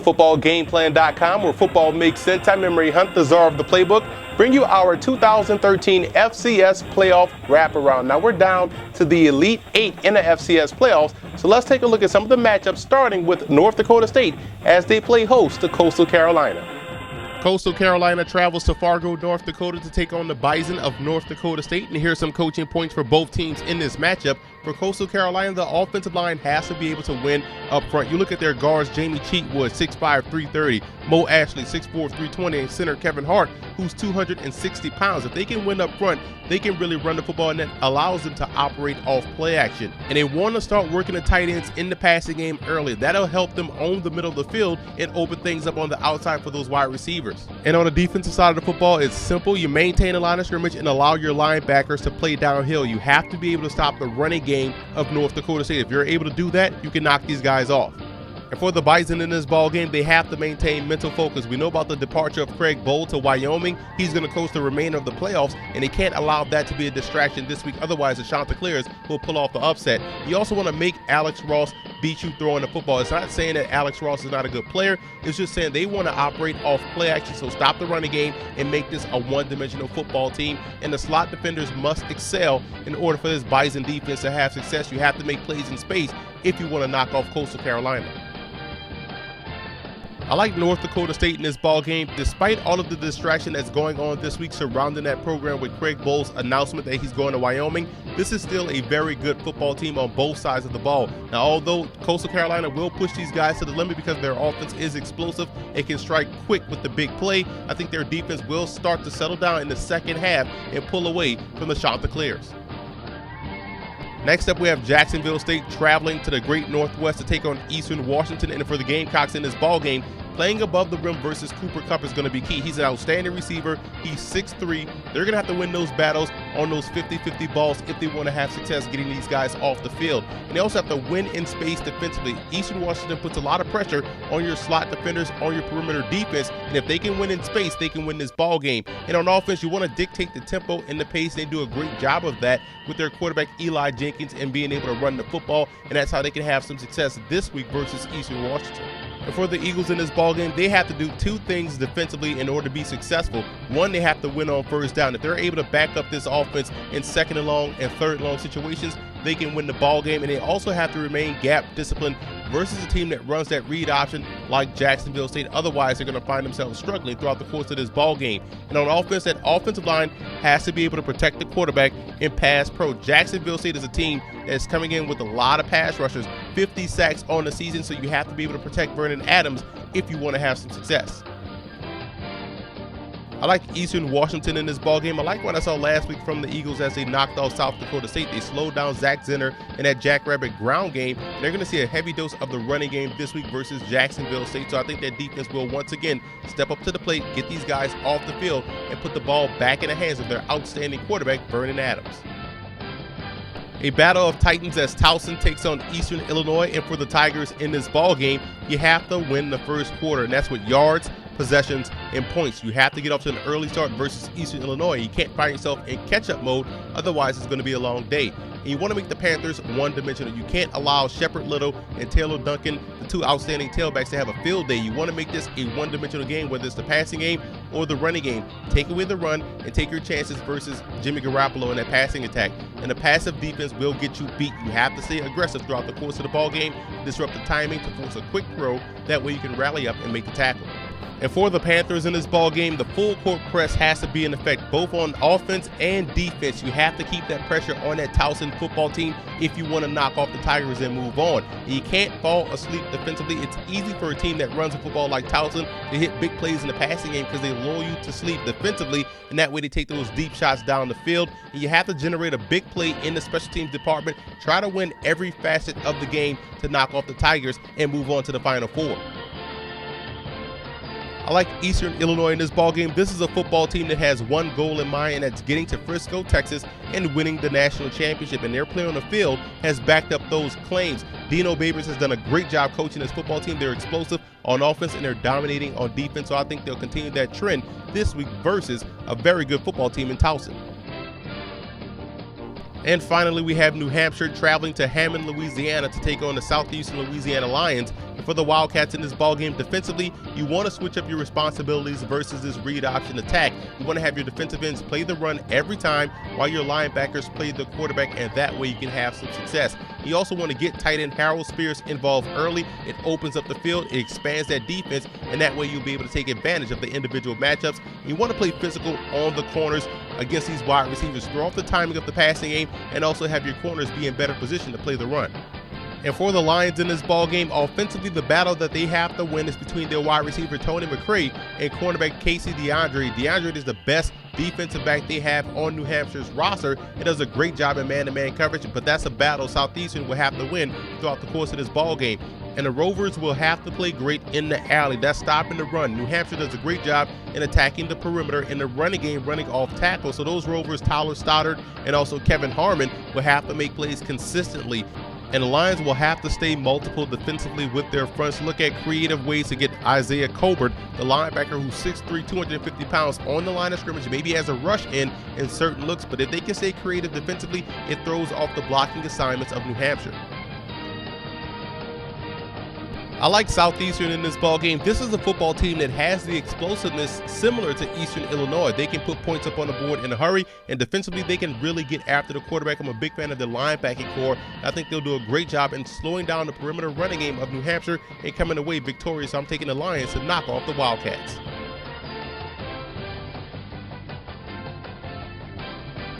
Football Gameplan.com, where football makes sense. I'm Emery Hunt, the czar of the playbook. Bring you our 2013 FCS playoff wraparound. Now we're down to the Elite 8 in the FCS playoffs, so let's take a look at some of the matchups, starting with North Dakota State as they play host to Coastal Carolina. Coastal Carolina travels to Fargo, North Dakota to take on the Bison of North Dakota State. And here's some coaching points for both teams in this matchup. For Coastal Carolina, the offensive line has to be able to win up front. You look at their guards, Jamie Cheatwood, 6'5", 330, Mo Ashley, 6'4", 320, and center Kevin Hart, who's 260 pounds. If they can win up front, they can really run the football, and that allows them to operate off play action. And they want to start working the tight ends in the passing game early. That'll help them own the middle of the field and open things up on the outside for those wide receivers. And on the defensive side of the football, it's simple. You maintain a line of scrimmage and allow your linebackers to play downhill. You have to be able to stop the running game of North Dakota State. If you're able to do that, you can knock these guys off. And for the Bison in this ball game, they have to maintain mental focus. We know about the departure of Craig Bowl to Wyoming. He's going to coach the remainder of the playoffs, and they can't allow that to be a distraction this week. Otherwise, the Chanticleers will pull off the upset. You also want to make Alex Ross beat you throwing the football. It's not saying that Alex Ross is not a good player. It's just saying they want to operate off play action. So stop the running game and make this a one-dimensional football team. And the slot defenders must excel in order for this Bison defense to have success. You have to make plays in space if you want to knock off Coastal Carolina. I like North Dakota State in this ball game. Despite all of the distraction that's going on this week surrounding that program with Craig Bowles' announcement that he's going to Wyoming, this is still a very good football team on both sides of the ball. Now, although Coastal Carolina will push these guys to the limit because their offense is explosive, it can strike quick with the big play, I think their defense will start to settle down in the second half and pull away from the Chanticleers. Next up, we have Jacksonville State traveling to the Great Northwest to take on Eastern Washington. And for the Gamecocks in this ball game, playing above the rim versus Cooper Kupp is going to be key. He's an outstanding receiver. He's 6'3". They're going to have to win those battles on those 50-50 balls if they want to have success getting these guys off the field. And they also have to win in space defensively. Eastern Washington puts a lot of pressure on your slot defenders, on your perimeter defense. And if they can win in space, they can win this ball game. And on offense, you want to dictate the tempo and the pace. They do a great job of that with their quarterback Eli Jenkins and being able to run the football. And that's how they can have some success this week versus Eastern Washington. And for the Eagles in this ballgame, they have to do two things defensively in order to be successful. One, they have to win on first down. If they're able to back up this offense in second and long and third and long situations, they can win the ball game. And they also have to remain gap disciplined versus a team that runs that read option like Jacksonville State. Otherwise, they're going to find themselves struggling throughout the course of this ball game. And on offense, that offensive line has to be able to protect the quarterback and pass pro. Jacksonville State is a team that's coming in with a lot of pass rushers, 50 sacks on the season, so you have to be able to protect Vernon Adams if you want to have some success. I like Eastern Washington in this ballgame. I like what I saw last week from the Eagles as they knocked off South Dakota State. They slowed down Zach Zinner in that Jackrabbit ground game. They're going to see a heavy dose of the running game this week versus Jacksonville State. So I think that defense will once again step up to the plate, get these guys off the field, and put the ball back in the hands of their outstanding quarterback, Vernon Adams. A battle of titans as Towson takes on Eastern Illinois. And for the Tigers in this ball game, you have to win the first quarter, and that's with yards, possessions, and points. You have to get off to an early start versus Eastern Illinois. You can't find yourself in catch-up mode, otherwise it's going to be a long day. And you want to make the Panthers one-dimensional. You can't allow Shepard Little and Taylor Duncan, the two outstanding tailbacks, to have a field day. You want to make this a one-dimensional game, whether it's the passing game or the running game. Take away the run and take your chances versus Jimmy Garoppolo in that passing attack. And the passive defense will get you beat. You have to stay aggressive throughout the course of the ball game, disrupt the timing to force a quick throw. That way you can rally up and make the tackle. And for the Panthers in this ball game, the full court press has to be in effect both on offense and defense. You have to keep that pressure on that Towson football team if you want to knock off the Tigers and move on. And you can't fall asleep defensively. It's easy for a team that runs a football like Towson to hit big plays in the passing game because they lull you to sleep defensively, and that way they take those deep shots down the field. And you have to generate a big play in the special teams department. Try to win every facet of the game to knock off the Tigers and move on to the Final Four. I like Eastern Illinois in this ballgame. This is a football team that has one goal in mind, and that's getting to Frisco, Texas, and winning the national championship. And their play on the field has backed up those claims. Dino Babers has done a great job coaching this football team. They're explosive on offense, and they're dominating on defense. So I think they'll continue that trend this week versus a very good football team in Towson. And finally, we have New Hampshire traveling to Hammond, Louisiana to take on the Southeastern Louisiana Lions. And for the Wildcats in this ballgame, defensively, you want to switch up your responsibilities versus this read option attack. You want to have your defensive ends play the run every time while your linebackers play the quarterback, and that way you can have some success. You also want to get tight end Harold Spears involved early. It opens up the field, it expands that defense, and that way you'll be able to take advantage of the individual matchups. You want to play physical on the corners against these wide receivers. Throw off the timing of the passing game and also have your corners be in better position to play the run. And for the Lions in this ball game, offensively, the battle that they have to win is between their wide receiver Tony McCray and cornerback Casey DeAndre. DeAndre is the best defensive back they have on New Hampshire's roster. He does a great job in man-to-man coverage, but that's a battle Southeastern will have to win throughout the course of this ball game. And the Rovers will have to play great in the alley. That's stopping the run. New Hampshire does a great job in attacking the perimeter in the running game, running off tackle. So those Rovers, Tyler Stoddard and also Kevin Harmon, will have to make plays consistently. And the Lions will have to stay multiple defensively with their fronts. Look at creative ways to get Isaiah Colbert, the linebacker who's 6'3", 250 pounds, on the line of scrimmage. Maybe has a rush in certain looks, but if they can stay creative defensively, it throws off the blocking assignments of New Hampshire. I like Southeastern in this ball game. This is a football team that has the explosiveness similar to Eastern Illinois. They can put points up on the board in a hurry, and defensively they can really get after the quarterback. I'm a big fan of the linebacking core. I think they'll do a great job in slowing down the perimeter running game of New Hampshire and coming away victorious. So I'm taking the Lions to knock off the Wildcats.